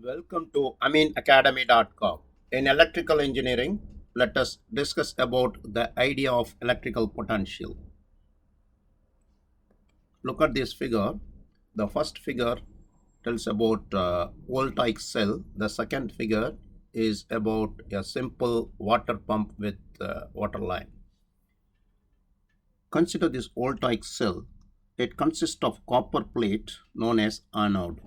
Welcome to aminacademy.com. In electrical engineering, let us discuss about the idea of electrical potential. Look at this figure. The first figure tells about voltaic cell. The second figure is about a simple water pump with water line. Consider this voltaic cell. It consists of copper plate known as anode.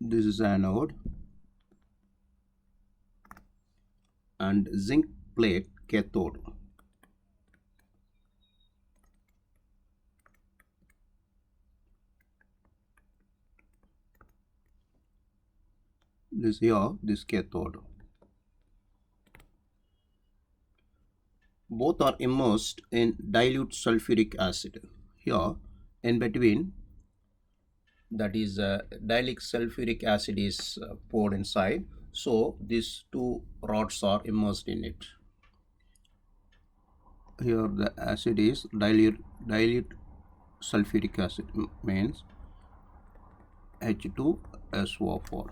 This is anode and zinc plate cathode. This cathode. Both are immersed in dilute sulfuric acid. Here, in between, that is dilute sulfuric acid is poured inside. So these two rods are immersed in it. Here the acid is dilute sulfuric acid, means H2SO4.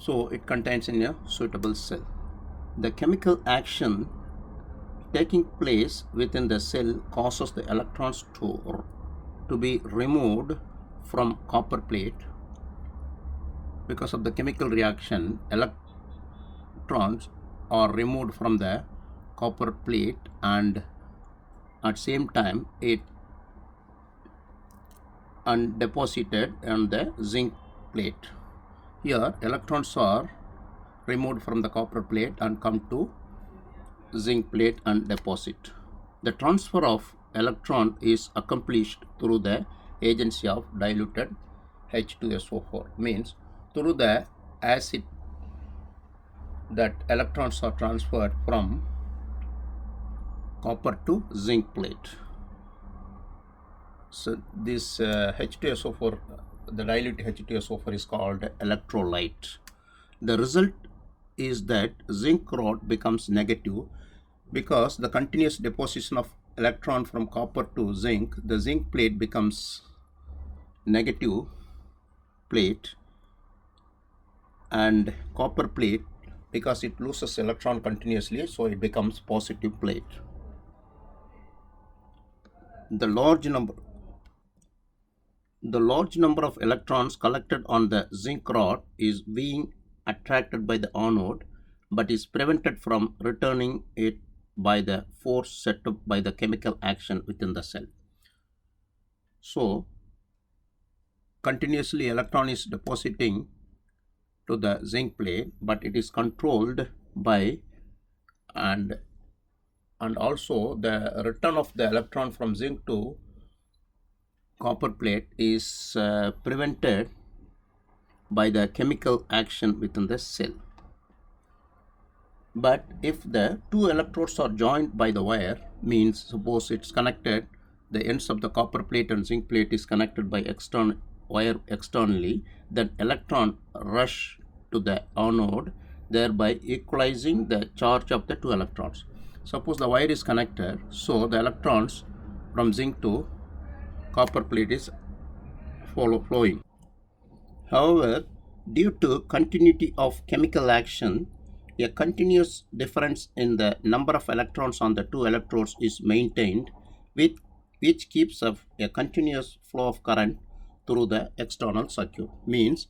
So it contains in a suitable cell. The chemical action taking place within the cell causes the electrons to be removed from copper plate. Because of the chemical reaction, electrons are removed from the copper plate, and at same time it and deposited on the zinc plate. Here electrons are removed from the copper plate and come to zinc plate and deposit. The transfer of electron is accomplished through the agency of diluted H2SO4, means through the acid that electrons are transferred from copper to zinc plate. So this H2SO4, the dilute H2SO4 is called electrolyte. The result is that zinc rod becomes negative because the continuous deposition of electron from copper to zinc. The zinc plate becomes negative plate, and copper plate, because it loses electron continuously, so it becomes positive plate. The large number of electrons collected on the zinc rod is being attracted by the anode, but is prevented from returning it by the force set up by the chemical action within the cell. So continuously electron is depositing to the zinc plate, but it is controlled by and also the return of the electron from zinc to copper plate is prevented by the chemical action within the cell. But if the two electrodes are joined by the wire, means suppose it's connected, the ends of the copper plate and zinc plate is connected by wire externally, then electron rush to the anode, thereby equalizing the charge of the two electrons. Suppose the wire is connected, so the electrons from zinc to copper plate is flowing. However, due to continuity of chemical action, a continuous difference in the number of electrons on the two electrodes is maintained, which keeps up a continuous flow of current through the external circuit. Means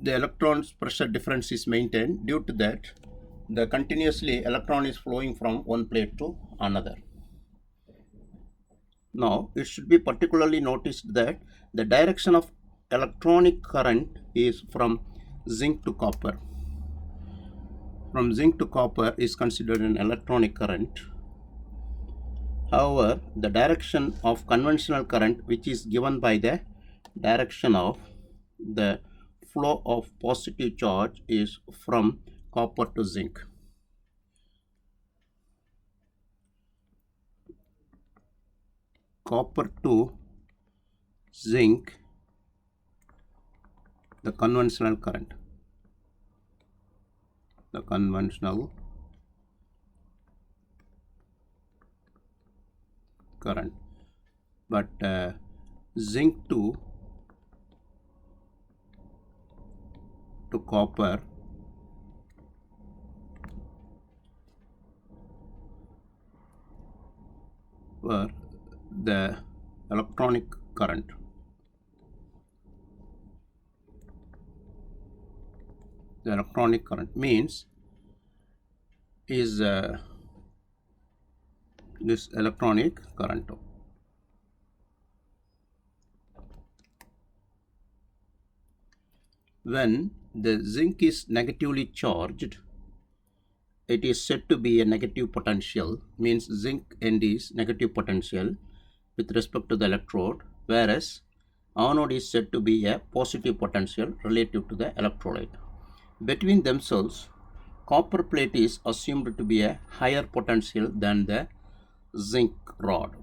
the electrons pressure difference is maintained. Due to that, the continuously electron is flowing from one plate to another. Now, it should be particularly noticed that the direction of electronic current is from zinc to copper. From zinc to copper is considered an electronic current. However, the direction of conventional current, which is given by the direction of the flow of positive charge, is from copper to zinc. Copper to zinc, the conventional current, the conventional current, but zinc to copper were the electronic current. The electronic current means is this electronic current. When the zinc is negatively charged, it is said to be a negative potential, means zinc end is negative potential with respect to the electrode, whereas anode is said to be a positive potential relative to the electrolyte. Between themselves, copper plate is assumed to be a higher potential than the zinc rod.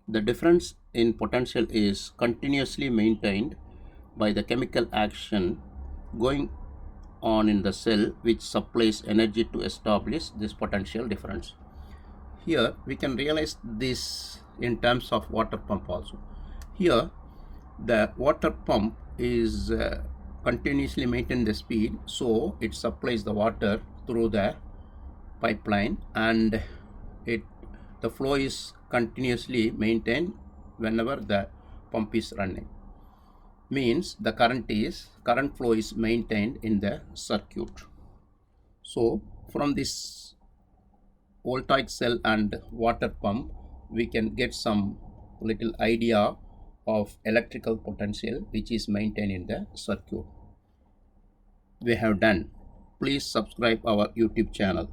The difference in potential is continuously maintained by the chemical action going on in the cell, which supplies energy to establish this potential difference. Here we can realize this in terms of water pump also. Here the water pump is continuously maintain the speed, so it supplies the water through the pipeline, and the flow is continuously maintained whenever the pump is running, means the current flow is maintained in the circuit. So from this voltaic cell and water pump we can get some little idea of electrical potential which is maintained in the circuit. We have done. Please subscribe our YouTube channel.